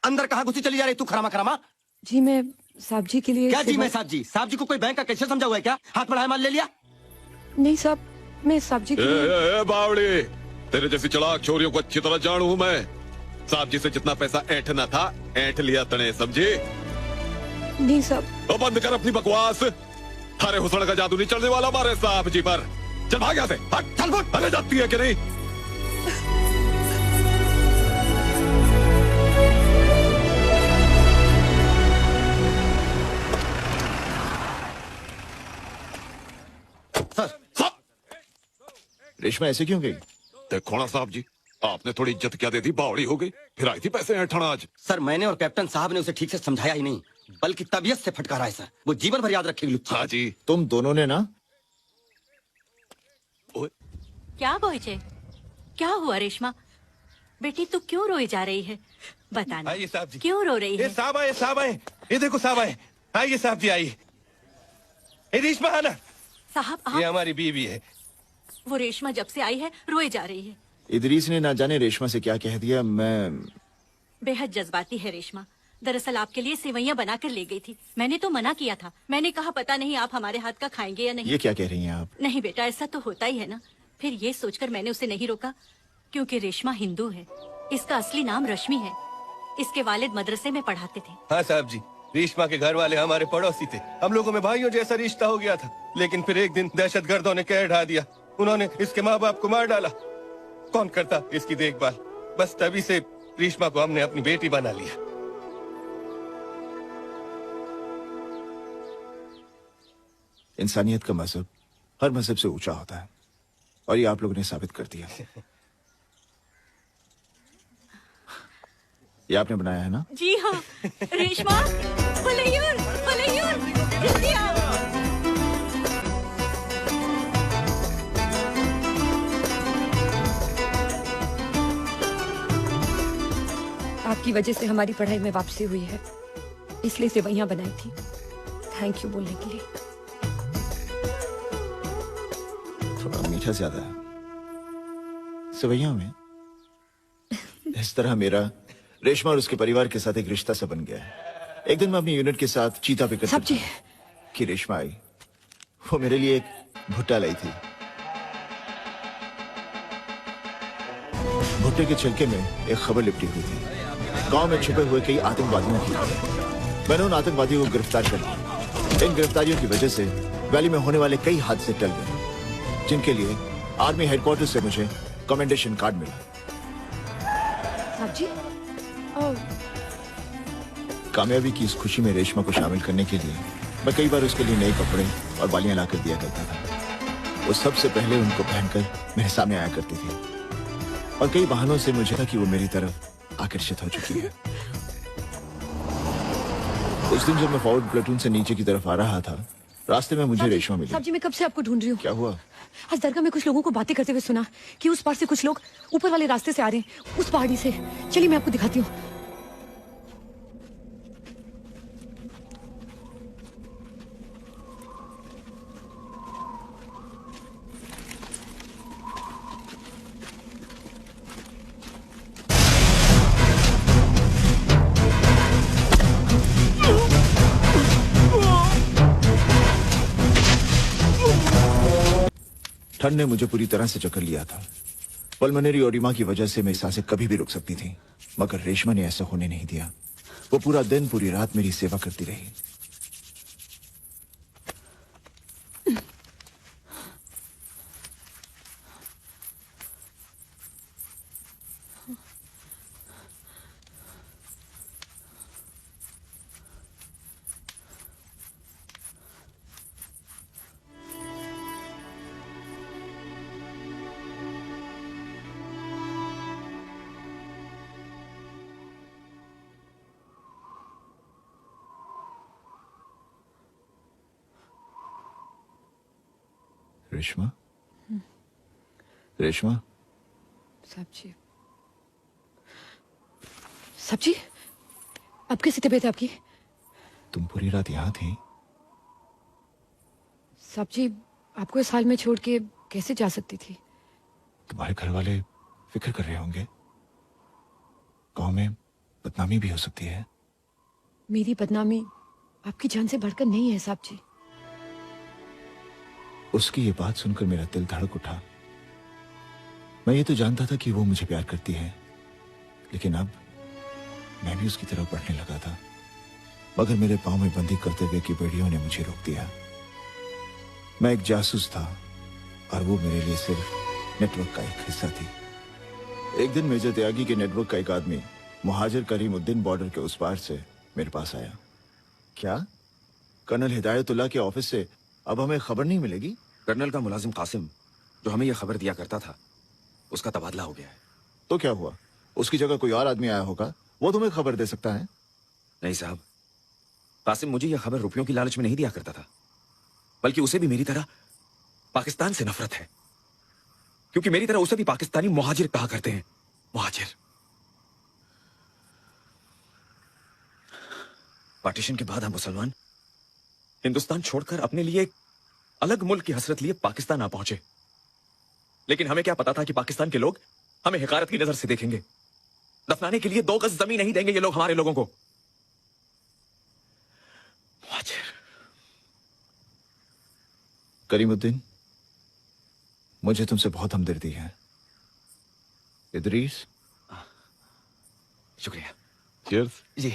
अंदर कहाँ घुसी चली जा रही तू खरामा खरामा? जी मैं साहब जी के लिए क्या जी मैं साहब जी? साहब जी को कोई बैंक का कैशियर समझा हुआ है क्या? हाथ बढ़ाया माल ले लिया? नहीं साहब, मैं साहब जी के लिए। बावड़ी, तेरे जैसी चालाक छोरियों को अच्छी तरह जानू हूँ मैं। साहब जी से जितना पैसा ऐंठना था ऐंठ लिया तने, समझी? नहीं साहब। तो बंद कर अपनी बकवास। थारे हुस्न का जादू नहीं चलने वाला हमारे साहब जी पर। चल भाग यहाँ से, हट, चल फुट। अरे जाती है कि नहीं? सर रेशमा ऐसे क्यों गई? देखो ना साहब जी, आपने थोड़ी इज्जत क्या दे दी, बावड़ी हो गई, फिर आई थी पैसे ऐंठना आज। सर मैंने और कैप्टन साहब ने उसे ठीक से समझाया ही नहीं, बल्कि तबीयत से फटकारा है सर। वो जीवन भर याद रखेगी लुच्ची। हाँ जी। तुम दोनों ने ना? क्या बोझे? क्या हुआ रेशमा? बेटी तू क्यों रोई जा रही है? बताना। आइए साहब जी। क्यों रो रही है? साहब आए, साहब आए। ये देखो साहब आए। आइए साहब जी आइए। रेशमा आना। साहब ये आप। हमारी बीवी है। वो रेशमा जब से आई है रोए जा रही है। इदरीस ने ना जाने रेशमा से क्या कह दिया। मैं बेहद जज्बाती है रेशमा। दरअसल आपके लिए सेवैयां बनाकर ले गई थी। मैंने तो मना किया था। मैंने कहा पता नहीं आप हमारे हाथ का खाएंगे या नहीं। ये क्या कह रही हैं आप? नहीं बेटा, ऐसा तो होता ही है ना। फिर ये सोचकर मैंने उसे नहीं रोका, क्योंकि रेशमा हिंदू है। इसका असली नाम रश्मि है। इसके वालिद मदरसे में पढ़ाते थे। हाँ साहब जी, रेशमा के घर वाले हमारे पड़ोसी थे। हम लोगों में भाइयों जैसा रिश्ता हो गया था। लेकिन फिर एक दिन दहशतगर्दों ने कहर ढा दिया। उन्होंने इसके माँ बाप को मार डाला। कौन करता इसकी देखभाल? बस तभी से रेशमा को हमने अपनी बेटी बना लिया। इंसानियत का मजहब हर मजहब से ऊंचा होता है, और ये आप लोगों ने साबित कर दिया। ये आपने बनाया है ना? जी हाँ। रेशमा, फुलैयुर, फुलैयुर, जल्दी आओ। आपकी वजह से हमारी पढ़ाई में वापसी हुई है, इसलिए सेवैयां बनाई थी। थैंक यू बोलने के लिए। थोड़ा मीठा ज्यादा है सेवैयां में। इस तरह मेरा रेशमा और उसके परिवार के साथ एक रिश्ता सा बन गया है। एक दिन मैं अपनी यूनिट के साथ चीता पे साहब जी। कि रेशमा आई। वो मेरे लिए एक भुट्टा लाई थी। भुट्टे के छिलके में एक खबर लिपटी हुई थी। गांव में छुपे हुए कई आतंकवादियों की। मैंने उन आतंकवादियों को गिरफ्तार कर लिया। इन गिरफ्तारियों की वजह से वैली में होने वाले कई हादसे टल गए, जिनके लिए आर्मी हेडक्वार्टर से मुझे कमेंडेशन कार्ड मिला। साहब जी। कामयाबी की इस खुशी में रेशमा को शामिल करने के लिए मैं कई बार उसके लिए नए कपड़े और बालियां लाकर दिया करता था। वो सबसे पहले उनको पहनकर मेरे सामने आया करती थी, और कई बहानों से मुझे था कि वो मेरी तरफ आकर्षित हो चुकी है। उस दिन जब मैं फॉरवर्ड प्लेटून से नीचे की तरफ आ रहा था, रास्ते में मुझे रेशमा मिली। साहब जी, मैं कब से आपको ढूंढ रही हूँ। क्या हुआ? आज दरगाह में कुछ लोगों को बातें करते हुए सुना कि उस पार से कुछ लोग ऊपर वाले रास्ते से आ रहे हैं, उस पहाड़ी से। चलिए मैं आपको दिखाती हूँ। ठंड ने मुझे पूरी तरह से जकड़ लिया था। पल्मोनरी ओडिमा की वजह से मेरी सांसें कभी भी रुक सकती थी, मगर रेशमा ने ऐसा होने नहीं दिया। वो पूरा दिन पूरी रात मेरी सेवा करती रही। रेशमा, रेशमा। साहब जी। साहब जी, अब कैसी तबीयत है आपकी? तुम पूरी रात यहाँ थी? साहब जी, आपको इस हाल में छोड़ के कैसे जा सकती थी? तुम्हारे घर वाले फिक्र कर रहे होंगे। गांव में बदनामी भी हो सकती है। मेरी बदनामी आपकी जान से बढ़कर नहीं है साहब जी। उसकी ये बात सुनकर मेरा दिल धड़क उठा। मैं ये तो जानता था कि वो मुझे प्यार करती है, लेकिन अब मैं भी उसकी तरफ बढ़ने लगा था। मगर मेरे पांव में बंदी कर्तव्य की बेड़ियों ने मुझे रोक दिया। मैं एक जासूस था और वो मेरे लिए सिर्फ नेटवर्क का एक हिस्सा थी। एक दिन मेजर त्यागी के नेटवर्क का एक आदमी मुहाजिर करीमुद्दीन बॉर्डर के उस पार से मेरे पास आया। क्या कर्नल हिदायतुल्लाह के ऑफिस से अब हमें खबर नहीं मिलेगी? कर्नल का मुलाजिम कासिम जो हमें यह खबर दिया करता था, उसका तबादला हो गया है। तो क्या हुआ? उसकी जगह कोई और आदमी आया होगा, वो तुम्हें खबर दे सकता है। नहीं साहब, कासिम मुझे यह खबर रुपयों की लालच में नहीं दिया करता था, बल्कि उसे भी मेरी तरह पाकिस्तान से नफरत है। क्योंकि मेरी तरह उसे भी पाकिस्तानी मुहाजिर कहा करते हैं। मुहाजिर। पार्टीशन के बाद हम मुसलमान हिंदुस्तान छोड़कर अपने लिए एक अलग मुल्क की हसरत लिए पाकिस्तान आ पहुंचे। लेकिन हमें क्या पता था कि पाकिस्तान के लोग हमें हिकारत की नजर से देखेंगे। दफनाने के लिए 2 गज जमीन नहीं देंगे ये लोग हमारे लोगों को। मुहाजिर। करीमुद्दीन, मुझे तुमसे बहुत हमदर्दी है। इदरीस, शुक्रिया। चीयर्स। जी।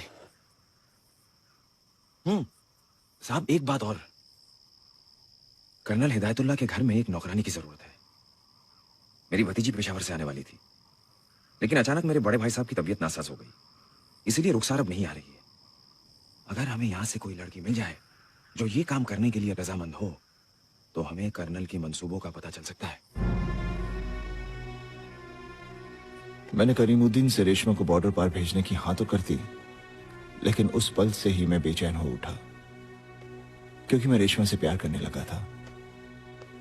साहब, एक बात और। कर्नल हिदायतुल्लाह के घर में एक नौकरानी की जरूरत है। मेरी भतीजी पेशावर से आने वाली थी, लेकिन अचानक मेरे बड़े भाई साहब की तबीयत नासाज हो गई, इसीलिए रुखसार अब नहीं आ रही है। अगर हमें यहां से कोई लड़की मिल जाए जो ये काम करने के लिए रजामंद हो, तो हमें कर्नल की मंसूबों का पता चल सकता है। मैंने करीमुद्दीन से रेशमा को बॉर्डर पार भेजने की हाँ तो कर दी, लेकिन उस पल से ही मैं बेचैन हो उठा, क्योंकि मैं रेशमा से प्यार करने लगा था।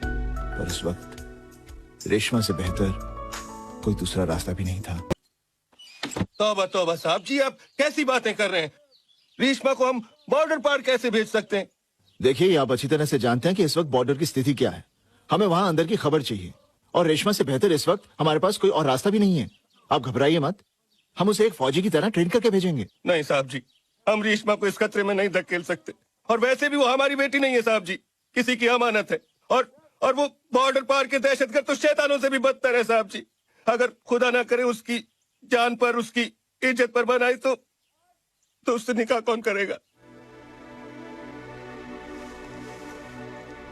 पर उस वक्त रेशमा से बेहतर कोई दूसरा रास्ता भी नहीं था। तौबा तौबा साहब जी, आप कैसी बातें कर रहे हैं? रेशमा को हम बॉर्डर पार कैसे भेज सकते हैं? देखिए, आप अच्छी तरह से जानते हैं कि इस वक्त बॉर्डर की स्थिति क्या है। हमें वहां अंदर की खबर चाहिए, और रेशमा से बेहतर इस वक्त हमारे पास कोई और रास्ता भी नहीं है। आप घबराइए मत, हम उसे एक फौजी की तरह ट्रेन करके भेजेंगे। नहीं साहब जी, हम रेशमा को इस खतरे में नहीं धकेल सकते। और वैसे भी वो हमारी बेटी नहीं है साहब जी, किसी की अमानत है। और वो बॉर्डर पार के दहशतगर्द तो शैतानों से भी बदतर है साहब जी। अगर खुदा ना करे उसकी जान पर, उसकी इज्जत पर बनाई तो उससे निकाह कौन करेगा?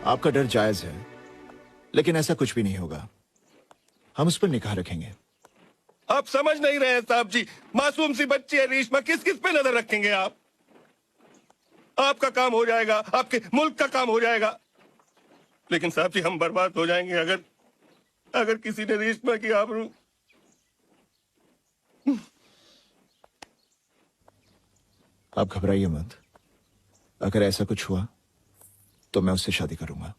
आपका डर जायज है, लेकिन ऐसा कुछ भी नहीं होगा। हम उस पर निगाह रखेंगे। आप समझ नहीं रहे हैं साहब जी, मासूम सी बच्ची है रेशमा, किस किस पे नजर रखेंगे आप? आपका काम हो जाएगा, आपके मुल्क का काम हो जाएगा, लेकिन साहब जी हम बर्बाद हो जाएंगे अगर किसी ने रेशमा की आबरू। आप घबराइए मत, अगर ऐसा कुछ हुआ तो मैं उससे शादी करूंगा।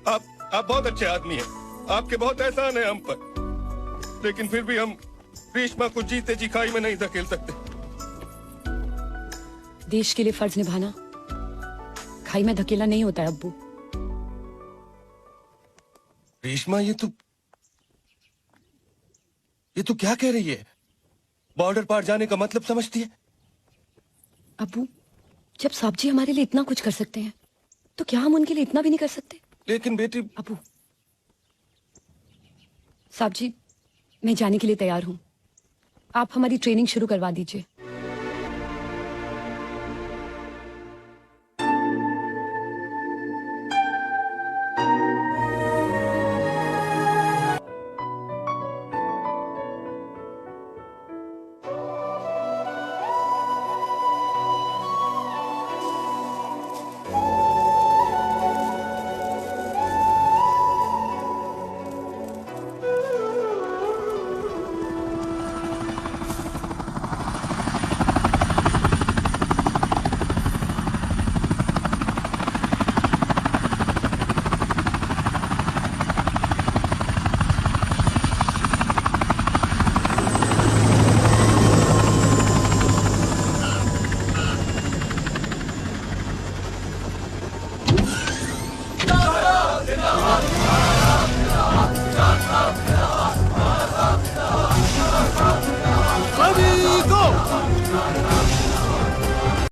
आप बहुत अच्छे आदमी हैं, आपके बहुत एहसान है हम पर, लेकिन फिर भी हम रेशमा को जीते जी खाई में नहीं धकेल सकते। देश के लिए फर्ज निभाना खाई में धकेला नहीं होता है अब्बू। रेशमा, ये तू क्या कह रही है? बॉर्डर पार जाने का मतलब समझती है? अब्बू, जब साहब जी हमारे लिए इतना कुछ कर सकते हैं, तो क्या हम उनके लिए इतना भी नहीं कर सकते? लेकिन बेटी। अब्बू, साहब जी, मैं जाने के लिए तैयार हूं। आप हमारी ट्रेनिंग शुरू करवा दीजिए। रुको